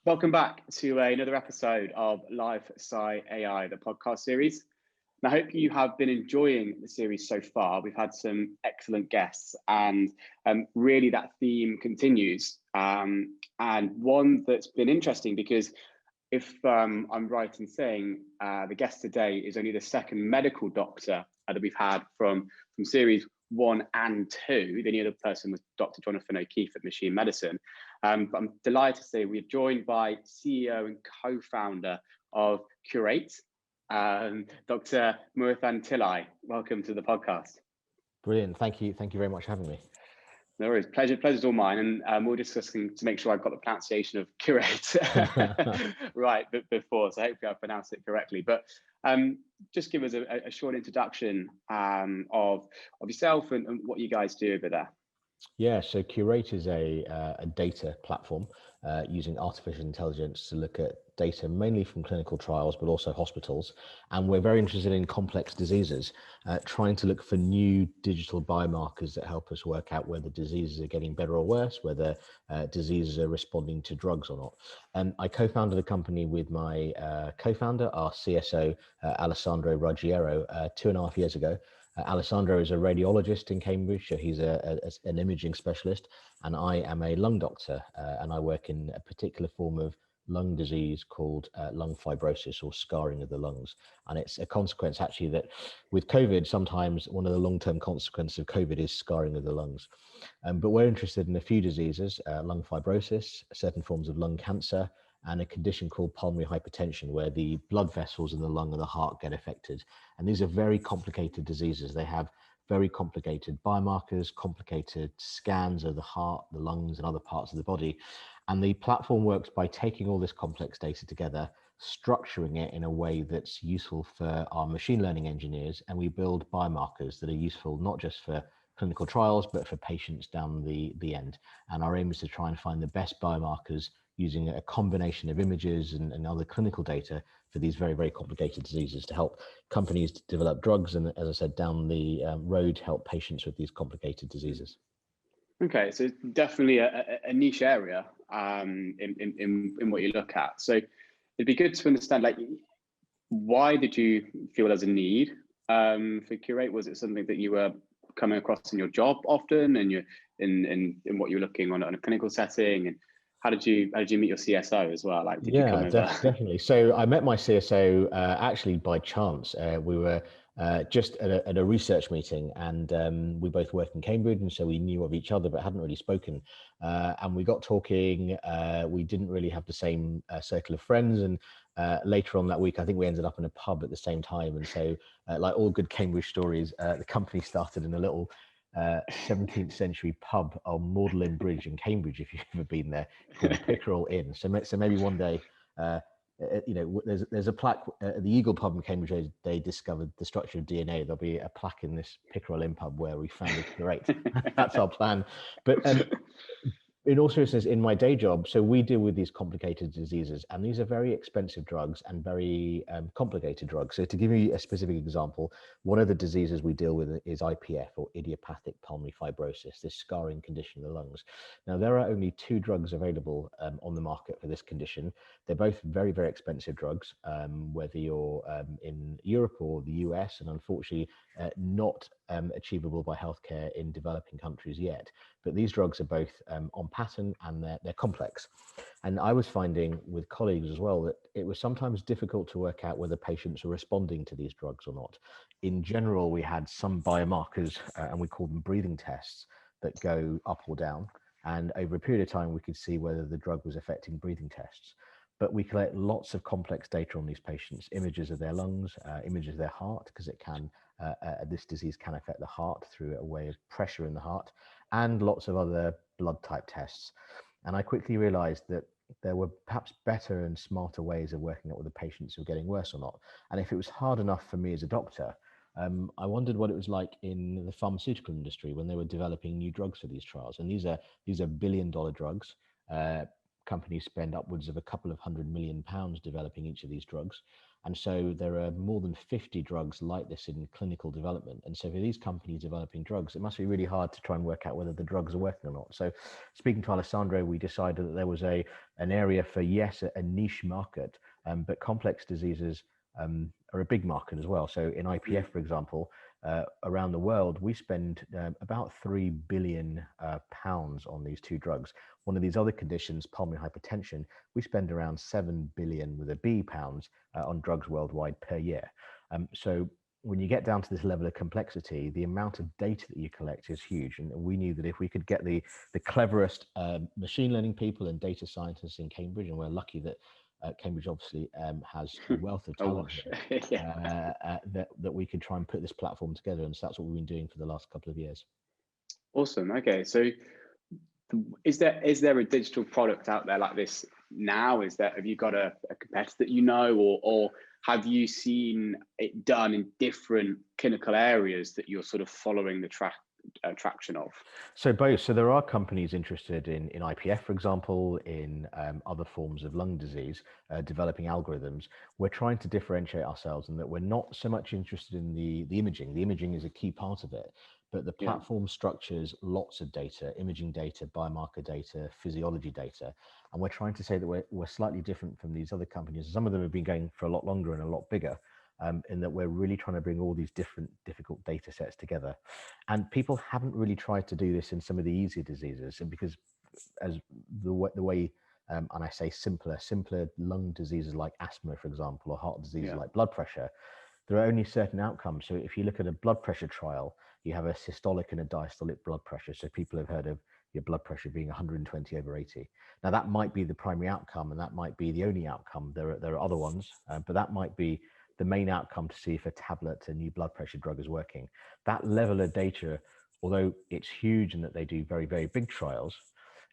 Welcome back to another episode of Life Sci AI, the podcast series. And I hope you have been enjoying the series so far. We've had some excellent guests, and really that theme continues. And one that's been interesting because if I'm right in saying the guest today is only the second medical doctor that we've had from series 1 and 2. The only other person was Dr. Jonathan O'Keefe at Machine Medicine. But I'm delighted to say we're joined by CEO and co-founder of Qureight, Dr. Muhunthan Thillai. Welcome to the podcast. Brilliant. Thank you. Thank you very much for having me. No worries. Pleasure's all mine. And we're discussing to make sure I've got the pronunciation of Qureight right before. So hopefully I've pronounced it correctly. But just give us a short introduction of yourself and what you guys do over there. Yeah, so Curate is a data platform using artificial intelligence to look at data mainly from clinical trials, but also hospitals. And we're very interested in complex diseases, trying to look for new digital biomarkers that help us work out whether diseases are getting better or worse, whether diseases are responding to drugs or not. And I co-founded a company with my co-founder, our CSO, Alessandro Ruggiero, 2.5 years ago. Alessandro is a radiologist in Cambridge, so he's an imaging specialist, and I am a lung doctor, and I work in a particular form of lung disease called lung fibrosis, or scarring of the lungs. And it's a consequence actually that with COVID, sometimes one of the long-term consequences of COVID is scarring of the lungs. But we're interested in a few diseases, lung fibrosis, certain forms of lung cancer, and a condition called pulmonary hypertension, where the blood vessels in the lung and the heart get affected. And these are very complicated diseases. They have very complicated biomarkers, complicated scans of the heart, the lungs, and other parts of the body. And the platform works by taking all this complex data together, structuring it in a way that's useful for our machine learning engineers. And we build biomarkers that are useful not just for clinical trials, but for patients down the end. And our aim is to try and find the best biomarkers using a combination of images and other clinical data for these very, very complicated diseases to help companies develop drugs and, as I said, down the road, help patients with these complicated diseases. Okay, so definitely a niche area in what you look at. So it'd be good to understand, like, why did you feel there's a need for Qureight? Was it something that you were coming across in your job often, and you're in what you're looking on a clinical setting? And how did you meet your CSO as well? Like, did you come over? Definitely. So I met my CSO actually by chance. We were just at a research meeting, and we both work in Cambridge, and so we knew of each other but hadn't really spoken. And we got talking. We didn't really have the same circle of friends, and later on that week, I think we ended up in a pub at the same time. And so, like all good Cambridge stories, the company started in a little 17th century pub on Magdalen Bridge in Cambridge, if you've ever been there, called the Pickerel Inn. So maybe one day, there's a plaque at the Eagle pub in Cambridge. They discovered the structure of DNA. There'll be a plaque in this Pickerel Inn pub where we founded Qureight. That's our plan. But in all seriousness, in my day job, so we deal with these complicated diseases, and these are very expensive drugs and very complicated drugs. So to give you a specific example, one of the diseases we deal with is IPF, or Idiopathic Pulmonary Fibrosis, this scarring condition of the lungs. Now, there are only 2 drugs available on the market for this condition. They're both very, very expensive drugs, whether you're in Europe or the US, and unfortunately not achievable by healthcare in developing countries yet. But these drugs are both on patent, and they're complex. And I was finding with colleagues as well that it was sometimes difficult to work out whether patients are responding to these drugs or not. In general, we had some biomarkers, and we call them breathing tests, that go up or down. And over a period of time, we could see whether the drug was affecting breathing tests. But we collect lots of complex data on these patients, images of their lungs, images of their heart, because it can, this disease can affect the heart through a way of pressure in the heart, and lots of other blood type tests. And I quickly realized that there were perhaps better and smarter ways of working out whether patients were getting worse or not. And if it was hard enough for me as a doctor, I wondered what it was like in the pharmaceutical industry when they were developing new drugs for these trials. And these are billion-dollar drugs. Companies spend upwards of a couple of £100 million developing each of these drugs. And so there are more than 50 drugs like this in clinical development. And so for these companies developing drugs, it must be really hard to try and work out whether the drugs are working or not. So speaking to Alessandro, we decided that there was an area for, yes, a niche market, but complex diseases are a big market as well. So in IPF, for example, around the world, we spend about £3 billion on these two drugs. One of these other conditions, pulmonary hypertension, we spend around 7 billion with a B pounds on drugs worldwide per year. So when you get down to this level of complexity, the amount of data that you collect is huge. And we knew that if we could get the cleverest machine learning people and data scientists in Cambridge, and we're lucky that Cambridge obviously has a wealth of talent here, Yeah. that we could try and put this platform together. And so that's what we've been doing for the last couple of years. Awesome. Okay, so is there a digital product out there like this now? Have you got a competitor that you know, or have you seen it done in different clinical areas that you're sort of following the traction of? So both. So there are companies interested in IPF, for example, in other forms of lung disease, developing algorithms. We're trying to differentiate ourselves in that we're not so much interested in the imaging. The imaging is a key part of it, but the platform structures lots of data, imaging data, biomarker data, physiology data. And we're trying to say that we're slightly different from these other companies. Some of them have been going for a lot longer and a lot bigger. In that we're really trying to bring all these different difficult data sets together. And people haven't really tried to do this in some of the easier diseases. And because as the way and I say simpler lung diseases like asthma, for example, or heart diseases like blood pressure, there are only certain outcomes. So if you look at a blood pressure trial, you have a systolic and a diastolic blood pressure. So people have heard of your blood pressure being 120/80. Now that might be the primary outcome, and that might be the only outcome. There are other ones, but that might be the main outcome to see if a tablet, a new blood pressure drug, is working. That level of data, although it's huge and that they do very, very big trials,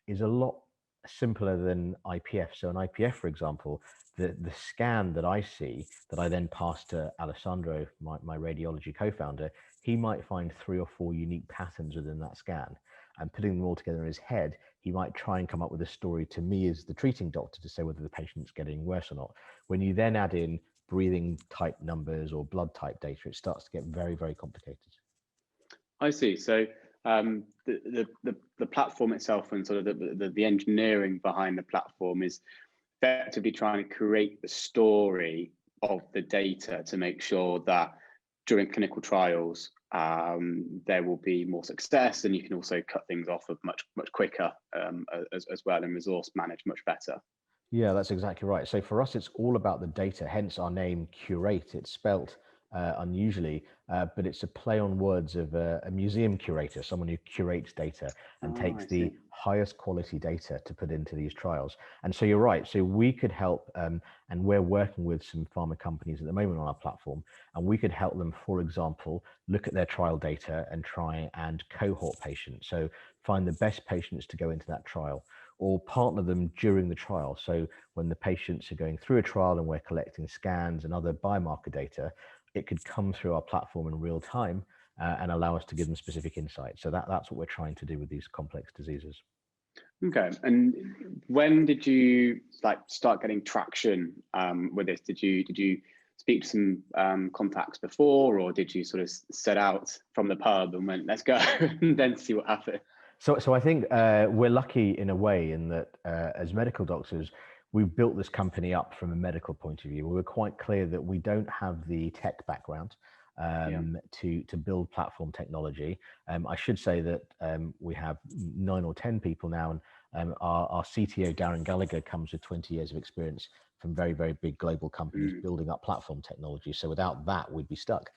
is a lot simpler than IPF. So in IPF, for example, the scan that I see, that I then pass to Alessandro, my radiology co-founder, he might find 3 or 4 unique patterns within that scan. And putting them all together in his head, he might try and come up with a story to me as the treating doctor to say whether the patient's getting worse or not. When you then add in breathing type numbers or blood type data, it starts to get very, very complicated. I see. So the platform itself and sort of the engineering behind the platform is effectively trying to create the story of the data to make sure that during clinical trials there will be more success, and you can also cut things off of much quicker as well, and resource manage much better. Yeah, that's exactly right. So for us, it's all about the data, hence our name, Qureight. It's spelt unusually, but it's a play on words of a museum curator, someone who curates data and takes the highest quality data to put into these trials. And so you're right. So we could help, and we're working with some pharma companies at the moment on our platform, and we could help them, for example, look at their trial data and try and cohort patients. So find the best patients to go into that trial, or partner them during the trial. So when the patients are going through a trial and we're collecting scans and other biomarker data, it could come through our platform in real time and allow us to give them specific insights. So that's what we're trying to do with these complex diseases. Okay. And when did you start getting traction with this? Did you speak to some contacts before, or did you sort of set out from the pub and went, let's go, and then see what happened? So I think we're lucky in a way in that as medical doctors, we've built this company up from a medical point of view. We were quite clear that we don't have the tech background to build platform technology. I should say that we have 9 or 10 people now, and our CTO, Darren Gallagher, comes with 20 years of experience from very, very big global companies building up platform technology. So without that, we'd be stuck.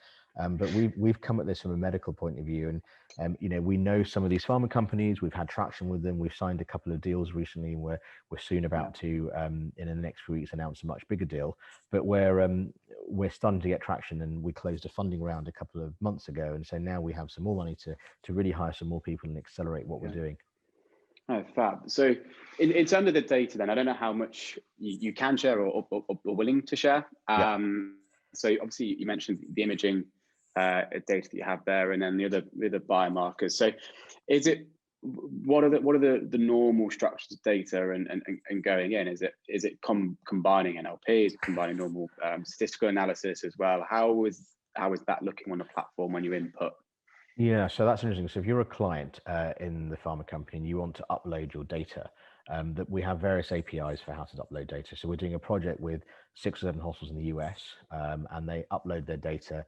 But we've come at this from a medical point of view, and we know some of these pharma companies. We've had traction with them. We've signed a couple of deals recently, and we're soon about to in the next few weeks announce a much bigger deal. But we're starting to get traction, and we closed a funding round a couple of months ago, and so now we have some more money to really hire some more people and accelerate what we're doing. Oh, fab. So in terms of the data, then I don't know how much you can share or willing to share. So obviously you mentioned the imaging data that you have there, and then the other biomarkers. So is it what are the normal structures of data and going in? Is it combining NLP? Is it combining normal statistical analysis as well? How is that looking on the platform when you input? Yeah, so that's interesting. So if you're a client in the pharma company and you want to upload your data, that we have various APIs for how to upload data. So we're doing a project with 6 or 7 hospitals in the US, and they upload their data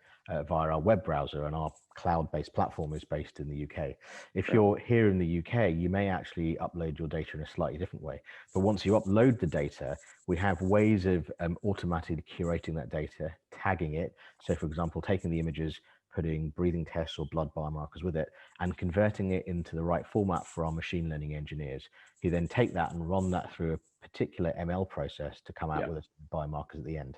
via our web browser, and our cloud-based platform is based in the UK. If you're here in the UK, you may actually upload your data in a slightly different way. But once you upload the data, we have ways of automatically curating that data, tagging it. So for example, taking the images, putting breathing tests or blood biomarkers with it, and converting it into the right format for our machine learning engineers, who then take that and run that through a particular ML process to come out with biomarkers at the end.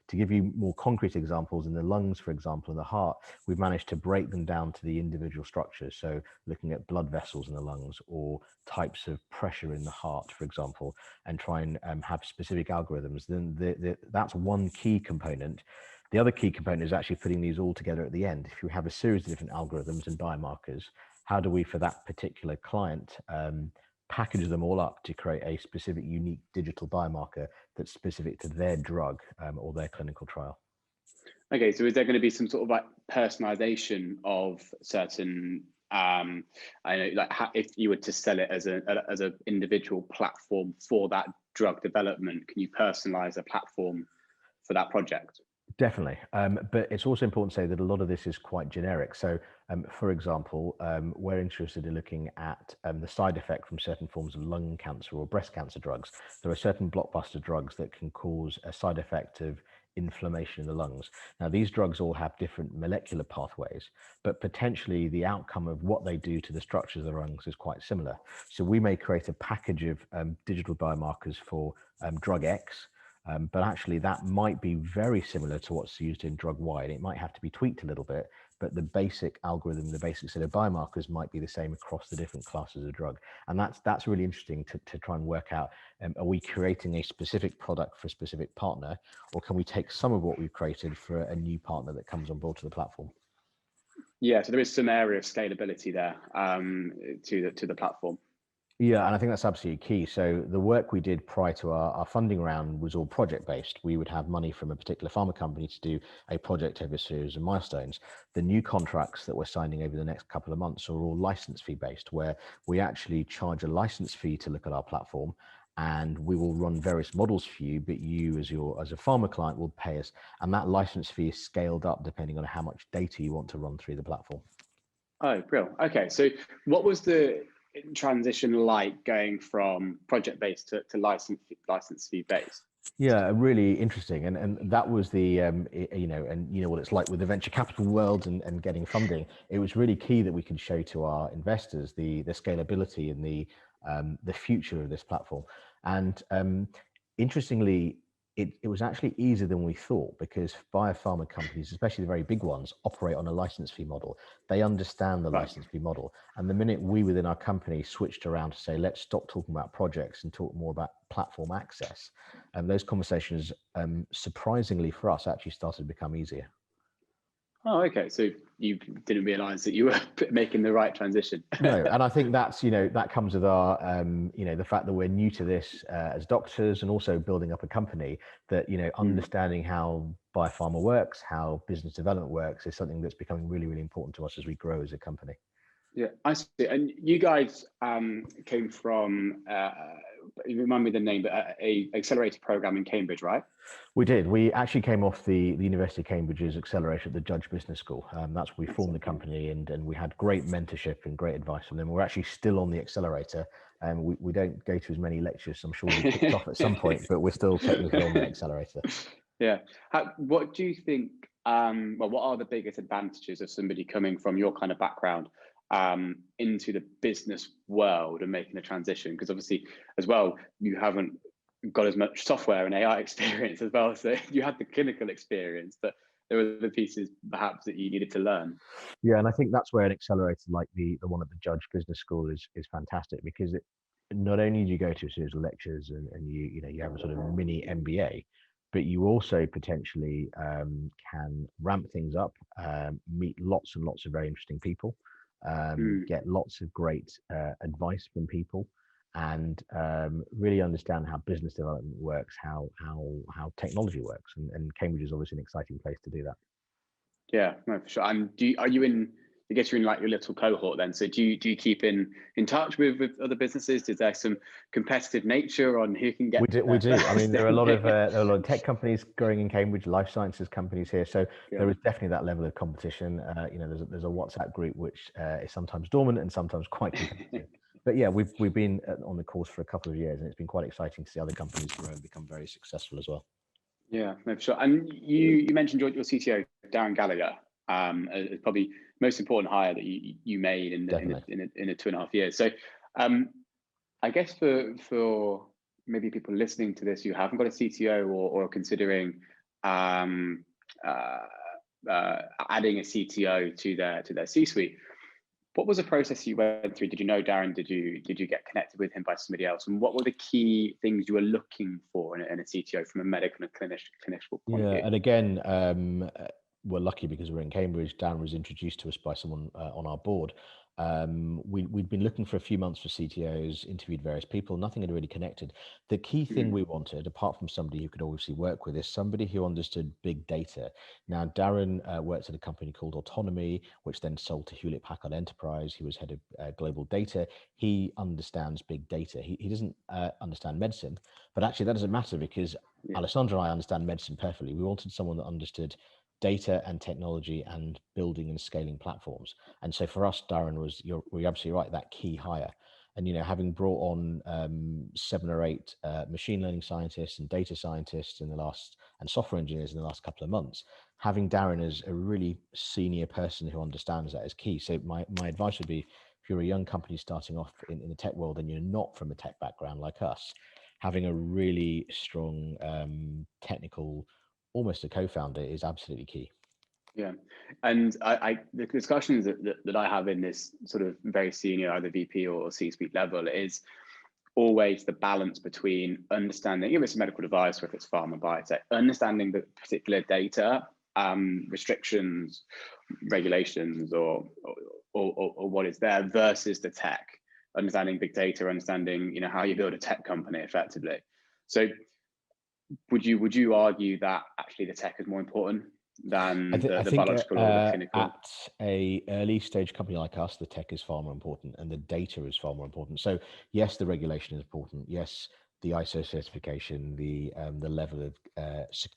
To give you more concrete examples, in the lungs, for example, in the heart, we've managed to break them down to the individual structures. So looking at blood vessels in the lungs or types of pressure in the heart, for example, and try and have specific algorithms, then that's one key component. The other key component is actually putting these all together at the end. If you have a series of different algorithms and biomarkers, how do we, for that particular client, package them all up to create a specific, unique digital biomarker that's specific to their drug or their clinical trial? Okay, so is there going to be some sort of like personalization of certain? I know, like if you were to sell it as an individual platform for that drug development, can you personalize a platform for that project? Definitely, but it's also important to say that a lot of this is quite generic. So, for example, we're interested in looking at the side effect from certain forms of lung cancer or breast cancer drugs. There are certain blockbuster drugs that can cause a side effect of inflammation in the lungs. Now, these drugs all have different molecular pathways, but potentially the outcome of what they do to the structures of the lungs is quite similar. So we may create a package of digital biomarkers for drug X, but actually that might be very similar to what's used in drug Y. It might have to be tweaked a little bit, but the basic algorithm, the basic set of biomarkers might be the same across the different classes of drug. And that's really interesting to try and work out, are we creating a specific product for a specific partner, or can we take some of what we've created for a new partner that comes on board to the platform? Yeah, so there is some area of scalability there to the platform. Yeah, and I think that's absolutely key. So the work we did prior to our funding round was all project based. We would have money from a particular pharma company to do a project over a series of milestones. The new contracts that we're signing over the next couple of months are all license fee based, where we actually charge a license fee to look at our platform, and we will run various models for you, but you as a pharma client will pay us, and that license fee is scaled up depending on how much data you want to run through the platform. Oh, brilliant. Okay, so what was the transition like going from project based to license fee based? Yeah, really interesting, and that was the you know what it's like with the venture capital world and getting funding. It was really key that we could show to our investors the scalability and the future of this platform. And interestingly, it was actually easier than we thought, because biopharma companies, especially the very big ones, operate on a license fee model. They understand the license fee model. And the minute we within our company switched around to say, let's stop talking about projects and talk more about platform access, and those conversations, surprisingly for us, actually started to become easier. Oh, okay. So you didn't realize that you were making the right transition. No, and I think that's, that comes with our, the fact that we're new to this as doctors, and also building up a company that, understanding how biopharma works, how business development works, is something that's becoming really, really important to us as we grow as a company. Yeah, I see. And you guys came from, remind me the name, but a Accelerator program in Cambridge, right? We did. We actually came off the University of Cambridge's Accelerator at the Judge Business School. That's where we formed the company, and we had great mentorship and great advice from them. We're actually still on the Accelerator, and we don't go to as many lectures. I'm sure we kicked off at some point, but we're still technically on the Accelerator. Yeah. What do you think, what are the biggest advantages of somebody coming from your kind of background into the business world and making the transition? Because obviously, as well, you haven't got as much software and AI experience as well. So you had the clinical experience, but there were the pieces perhaps that you needed to learn. Yeah, and I think that's where an accelerator like the one at the Judge Business School is fantastic, because not only do you go to a series of lectures and you have a sort of mini MBA, but you also potentially can ramp things up, meet lots and lots of very interesting people. get lots of great advice from people, and really understand how business development works, how technology works, and Cambridge is obviously an exciting place to do that. Yeah, no, for sure. And are you in? I guess you're in like your little cohort then. So do you keep in touch with other businesses? Is there some competitive nature on who can get? We do. I mean, there are a lot of tech companies growing in Cambridge, life sciences companies here. So there is definitely that level of competition. There's a WhatsApp group which is sometimes dormant and sometimes quite competitive. But yeah, we've been on the course for a couple of years, and it's been quite exciting to see other companies grow and become very successful as well. Yeah, no, for sure. And you mentioned your CTO, Darren Gallagher, as probably most important hire that you made in a 2.5 years. So I guess for maybe people listening to this who haven't got a CTO or considering adding a CTO to their C-suite, what was the process you went through? Did you know Darren? Did you get connected with him by somebody else? And what were the key things you were looking for in a CTO from a medical and clinical point of view? And again, we're lucky because we're in Cambridge. Darren was introduced to us by someone on our board. We'd been looking for a few months for CTOs, interviewed various people, nothing had really connected. The key thing we wanted, apart from somebody who could obviously work with, is somebody who understood big data. Now, Darren worked at a company called Autonomy, which then sold to Hewlett Packard Enterprise. He was head of global data. He understands big data. He doesn't understand medicine, but actually that doesn't matter because Alessandro and I understand medicine perfectly. We wanted someone that understood data and technology and building and scaling platforms. And so for us, Darren was, you're absolutely right, that key hire. And, having brought on 7 or 8 machine learning scientists and data scientists and software engineers in the last couple of months, having Darren as a really senior person who understands that is key. So my advice would be, if you're a young company starting off in the tech world and you're not from a tech background like us, having a really strong technical, almost a co-founder, is absolutely key. Yeah, and the discussions that I have in this sort of very senior, either VP or C-suite level, is always the balance between understanding, if it's a medical device or if it's pharma biotech, understanding the particular data, restrictions, regulations, or what is there versus the tech, understanding big data, understanding how you build a tech company effectively. So would you argue that actually the tech is more important than the biological or the clinical? At a early stage company like us, the tech is far more important and the data is far more important. So yes, the regulation is important. Yes, the ISO certification, the level of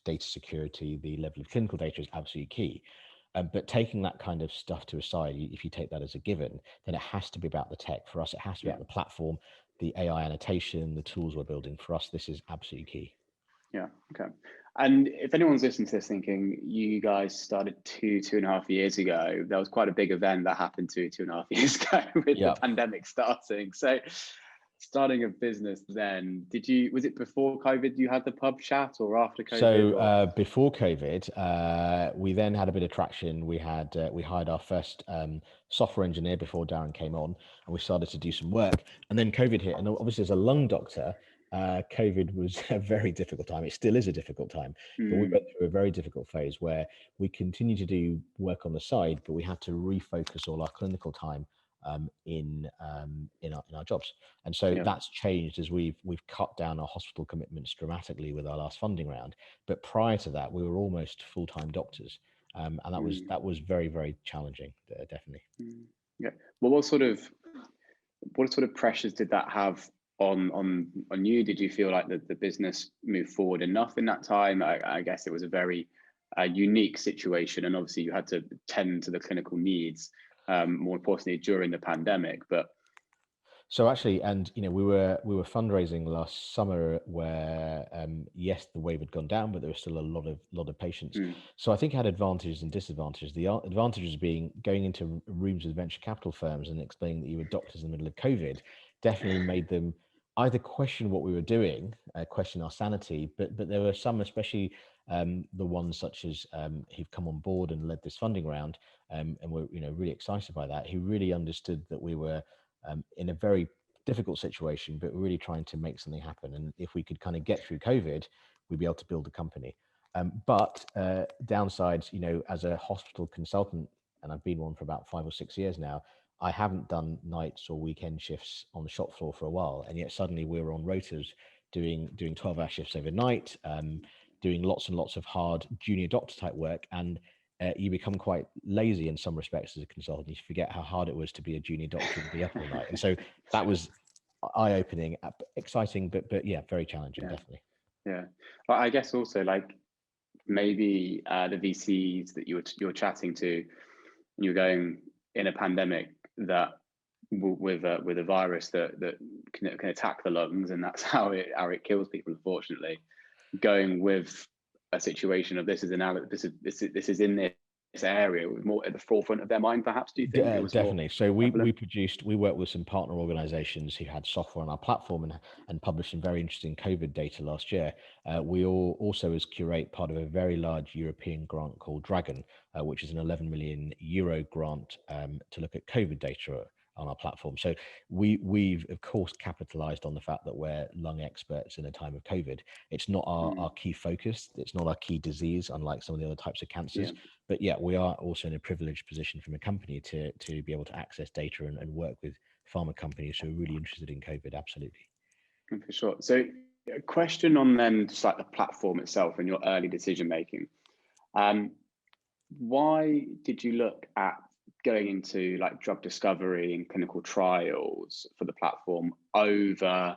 data security, the level of clinical data is absolutely key. But taking that kind of stuff to a side, if you take that as a given, then it has to be about the tech. For us, it has to be about the platform, the AI annotation, the tools we're building. For us, this is absolutely key. Yeah. Okay. And if anyone's listening to this thinking, you guys started 2.5 years ago, there was quite a big event that happened 2.5 years ago with the pandemic starting. So starting a business then, was it before COVID you had the pub chat or after COVID? So before COVID, we then had a bit of traction. We hired our first software engineer before Darren came on, and we started to do some work. And then COVID hit, and obviously as a lung doctor, COVID was a very difficult time. It still is a difficult time, but we went through a very difficult phase where we continue to do work on the side, but we had to refocus all our clinical time in our jobs. And so that's changed as we've cut down our hospital commitments dramatically with our last funding round. But prior to that, we were almost full-time doctors, and that was very, very challenging, definitely. Yeah. Well, what sort of pressures did that have on you? Did you feel like the business moved forward enough in that time? I guess it was a very unique situation, and obviously you had to tend to the clinical needs, more importantly during the pandemic. But so actually, and we were fundraising last summer where yes, the wave had gone down, but there was still a lot of patients. So I think it had advantages and disadvantages. The advantages being going into rooms with venture capital firms and explaining that you were doctors in the middle of COVID definitely made them either question what we were doing, question our sanity, but there were some, especially the ones such as who've come on board and led this funding round, and we're really excited by that, who really understood that we were in a very difficult situation, but really trying to make something happen. And if we could kind of get through COVID, we'd be able to build a company. But downsides, as a hospital consultant, and I've been one for about 5 or 6 years now, I haven't done nights or weekend shifts on the shop floor for a while, and yet suddenly we were on rotas doing 12-hour shifts overnight, doing lots and lots of hard junior doctor type work, and you become quite lazy in some respects as a consultant. You forget how hard it was to be a junior doctor and be up all night, and so that was eye-opening, exciting, but yeah, very challenging, Yeah. definitely. Yeah, but I guess also like maybe the VCs that you're chatting to, you're going in a pandemic that with a virus that can attack the lungs, and that's how it kills people. Unfortunately, going with a situation of this is in this area with more at the forefront of their mind. Perhaps, do you think it was Definitely. more So we prevalent? worked with some partner organizations who had software on our platform and published some very interesting COVID data last year. We also, as Qureight, part of a very large European grant called Dragon, which is an 11 million euro grant to look at COVID data on our platform. So we've of course capitalized on the fact that we're lung experts in a time of COVID. It's not our key focus. It's not our key disease, unlike some of the other types of cancers. Yeah. But yeah, we are also in a privileged position from a company to be able to access data and work with pharma companies who are really interested in COVID. Absolutely. For sure. So a question on then just like the platform itself and your early decision making. Why did you look at going into like drug discovery and clinical trials for the platform over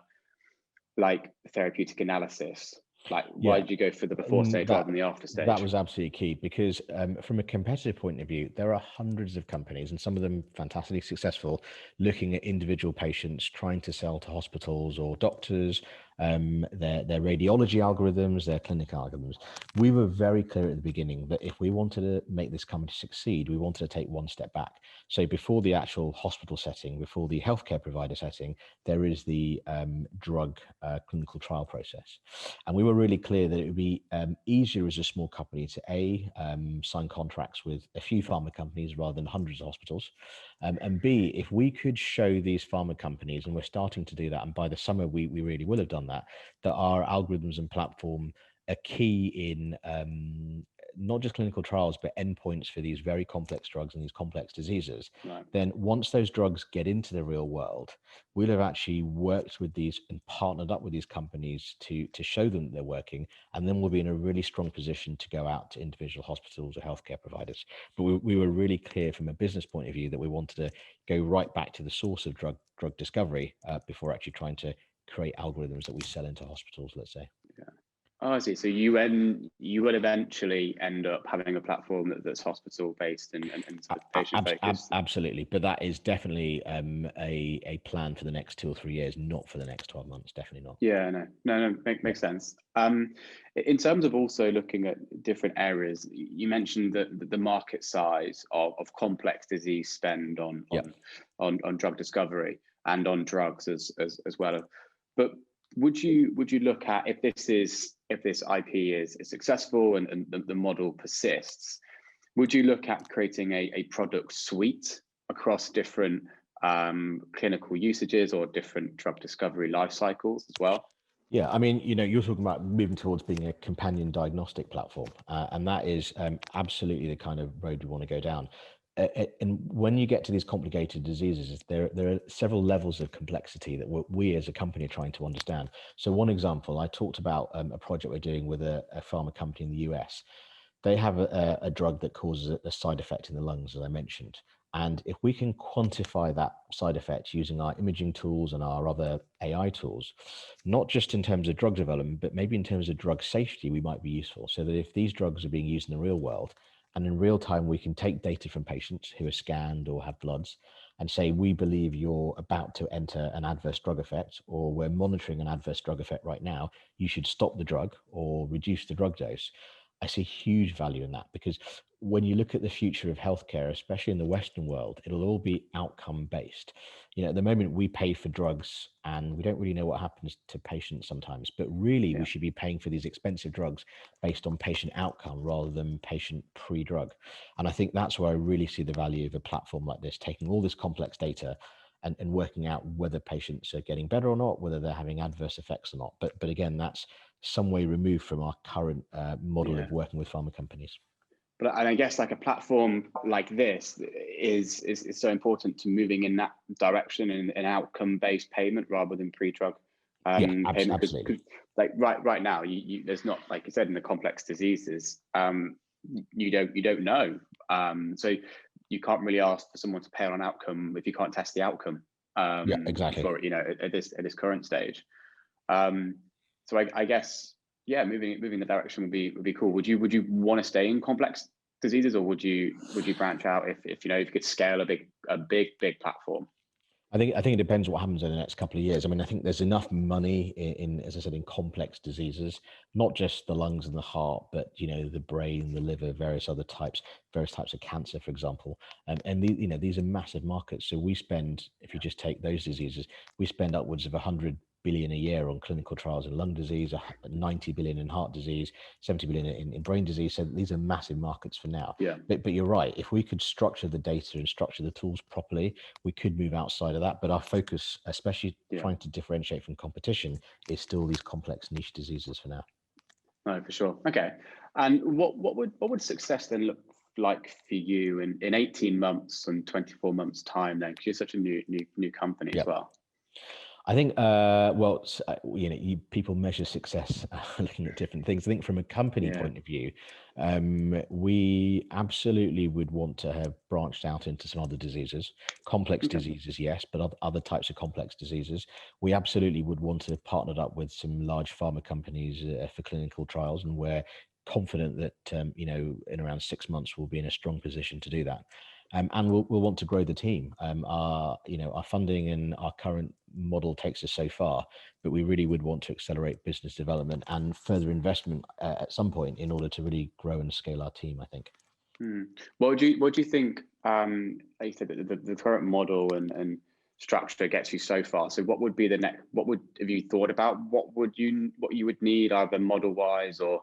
like therapeutic analysis? Like, why Yeah, did you go for the before stage rather than the after that stage? was absolutely key because from a competitive point of view, there are hundreds of companies and some of them fantastically successful looking at individual patients, trying to sell to hospitals or doctors, their radiology algorithms, their clinical algorithms. We were very clear at the beginning that if we wanted to make this company succeed, we wanted to take one step back. So before the actual hospital setting, before the healthcare provider setting, there is the drug clinical trial process. And we were really clear that it would be easier as a small company to sign contracts with a few pharma companies rather than hundreds of hospitals. And B, if we could show these pharma companies, and we're starting to do that, and by the summer we really will have done that our algorithms and platform are key in not just clinical trials, but endpoints for these very complex drugs and these complex diseases, Right. then once those drugs get into the real world, we'll have actually worked with these and partnered up with these companies to show them that they're working, and then we'll be in a really strong position to go out to individual hospitals or healthcare providers. But we were really clear from a business point of view that we wanted to go right back to the source of drug discovery before actually trying to create algorithms that we sell into hospitals, let's say. Yeah. Oh, I see. So you will eventually end up having a platform that's hospital based and sort of patient focused. Absolutely, but that is definitely a plan for the next 2 or 3 years, not for the next 12 months. Definitely not. Yeah, no, makes sense. In terms of also looking at different areas, you mentioned that the market size of complex disease spend on drug discovery and on drugs as well. But would you look at if this IP is successful and the model persists, would you look at creating a product suite across different clinical usages or different drug discovery life cycles as well? Yeah, I mean, you're talking about moving towards being a companion diagnostic platform, and that is absolutely the kind of road we want to go down. And when you get to these complicated diseases, there are several levels of complexity that we as a company are trying to understand. So one example, I talked about a project we're doing with a pharma company in the US. They have a drug that causes a side effect in the lungs, as I mentioned. And if we can quantify that side effect using our imaging tools and our other AI tools, not just in terms of drug development, but maybe in terms of drug safety, we might be useful. So that if these drugs are being used in the real world, and in real time, we can take data from patients who are scanned or have bloods and say, we believe you're about to enter an adverse drug effect, or we're monitoring an adverse drug effect right now, you should stop the drug or reduce the drug dose. I see huge value in that because when you look at the future of healthcare, especially in the Western world, it'll all be outcome based. At the moment we pay for drugs and we don't really know what happens to patients sometimes, but really we should be paying for these expensive drugs based on patient outcome rather than patient pre-drug. And I think that's where I really see the value of a platform like this, taking all this complex data and working out whether patients are getting better or not, whether they're having adverse effects or not. But again, that's some way removed from our current model of working with pharma companies. But and I guess like a platform like this is so important to moving in that direction in outcome-based payment rather than pre-drug payment, because absolutely. like right now there's not, like you said, in the complex diseases, you don't know, so you can't really ask for someone to pay on an outcome if you can't test the outcome, Yeah, exactly. for at this current stage. So I guess, yeah, moving the direction would be cool. Would you want to stay in complex diseases, or would you branch out if you could scale a big platform? I think it depends what happens in the next couple of years. I mean, I think there's enough money in, as I said, in complex diseases, not just the lungs and the heart, but the brain, the liver, various types of cancer, for example. And these are massive markets. So we spend, if you just take those diseases, we spend upwards of 100 billion a year on clinical trials in lung disease, 90 billion in heart disease, 70 billion in brain disease. So these are massive markets for now. Yeah. But you're right. If we could structure the data and structure the tools properly, we could move outside of that. But our focus, especially trying to differentiate from competition, is still these complex niche diseases for now. No, for sure. Okay. And what would success then look like for you in 18 months and 24 months time then? Because you're such a new company as well. I think, people measure success looking at different things. I think from a company point of view, we absolutely would want to have branched out into some other diseases, complex diseases, yes, but other types of complex diseases. We absolutely would want to have partnered up with some large pharma companies for clinical trials, and we're confident that, in around 6 months, we'll be in a strong position to do that. And we'll want to grow the team. Our funding and our current model takes us so far, but we really would want to accelerate business development and further investment at some point in order to really grow and scale our team, I think. What do you think? Like you said, the current model and structure gets you so far. So what would be the next? Have you thought about what you would need, either model wise or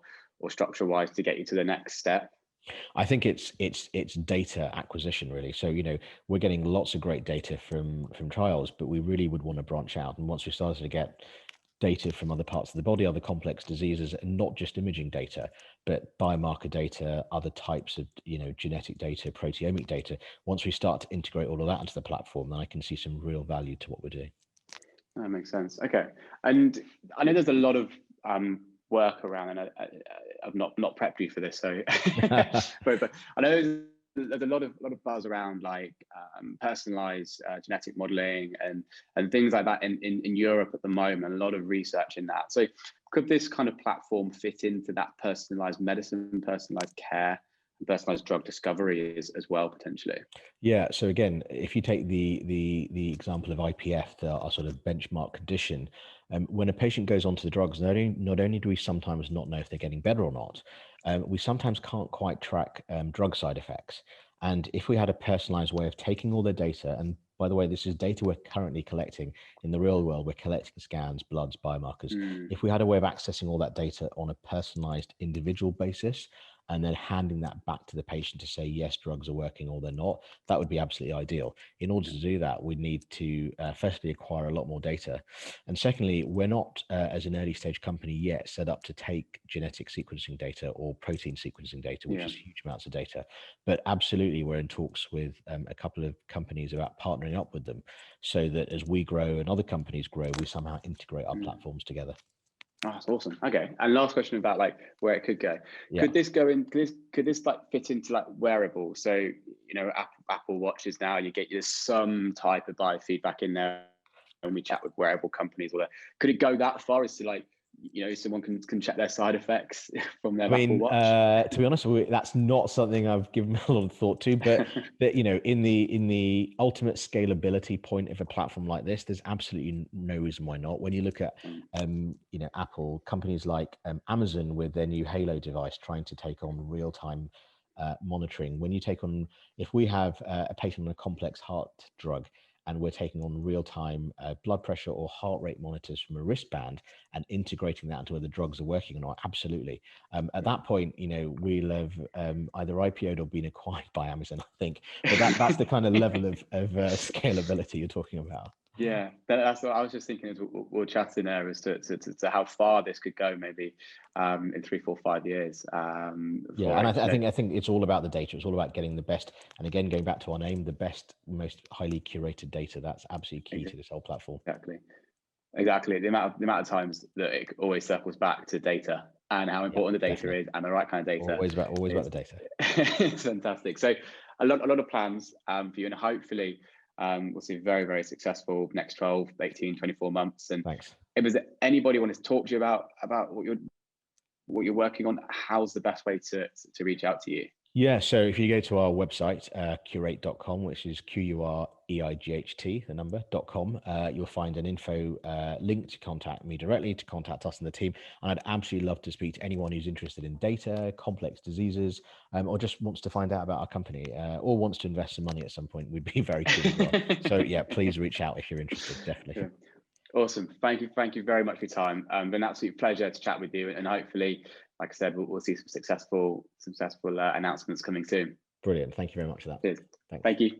structure wise, to get you to the next step? I think it's data acquisition, really. So we're getting lots of great data from trials, but we really would want to branch out. And once we started to get data from other parts of the body, other complex diseases, and not just imaging data, but biomarker data, other types of genetic data, proteomic data. Once we start to integrate all of that into the platform, then I can see some real value to what we're doing. That makes sense. Okay, and I know there's a lot of work around, and I've not prepped you for this, so but I know there's a lot of buzz around like personalized genetic modeling and things like that in Europe at the moment. A lot of research in that. So could this kind of platform fit into that personalized medicine, personalized care, personalized drug discovery as well, potentially? Yeah. So again, if you take the example of IPF, our sort of benchmark condition, when a patient goes onto the drugs, not only do we sometimes not know if they're getting better or not, we sometimes can't quite track drug side effects. And if we had a personalized way of taking all their data, and by the way, this is data we're currently collecting in the real world, we're collecting scans, bloods, biomarkers. If we had a way of accessing all that data on a personalized individual basis, and then handing that back to the patient to say, yes, drugs are working or they're not, that would be absolutely ideal. In order to do that, we need to firstly acquire a lot more data. And secondly, we're not, as an early stage company yet, set up to take genetic sequencing data or protein sequencing data, which is huge amounts of data. But absolutely, we're in talks with a couple of companies about partnering up with them, so that as we grow and other companies grow, we somehow integrate our platforms together. Oh, that's awesome. Okay, and last question about like where it could go. Could this go in? Could this like fit into like wearables? So Apple Watches now, you get some type of biofeedback in there. When we chat with wearable companies, or could it go that far as to like someone can check their side effects from their Apple Watch? To be honest, that's not something I've given a lot of thought to, but in the ultimate scalability point of a platform like this, there's absolutely no reason why not. When you look at Apple, companies like Amazon with their new Halo device trying to take on real-time monitoring. If we have a patient on a complex heart drug, and we're taking on real-time blood pressure or heart rate monitors from a wristband and integrating that into whether drugs are working or not, absolutely. At that point, we'll have either IPO'd or been acquired by Amazon, I think. But that's the kind of level of scalability you're talking about. Yeah, that's what I was just thinking as we're chatting there as to how far this could go, maybe in 3, 4, 5 years. Yeah, and I think it's all about the data. It's all about getting the best. And again, going back to our name, the best, most highly curated data. That's absolutely key to this whole platform. Exactly. The amount of times that it always circles back to data and how important the data is, and the right kind of data. Always about the data. It's fantastic. So a lot of plans for you, and hopefully we'll see very, very successful next 12, 18, 24 months. And thanks. If there's anybody wanting to talk to you about what you're working on, how's the best way to reach out to you? Yeah, so if you go to our website, curate.com, which is QUREIGHT, the number.com, you'll find an info link to contact me directly, to contact us and the team. And I'd absolutely love to speak to anyone who's interested in data, complex diseases, or just wants to find out about our company, or wants to invest some money at some point. We'd be very keen as well. So yeah, please reach out if you're interested, definitely. Yeah. Awesome. Thank you very much for your time. Been an absolute pleasure to chat with you, and hopefully, like I said, we'll see some successful announcements coming soon. Brilliant. Thank you very much for that. Cheers. Thanks. Thank you.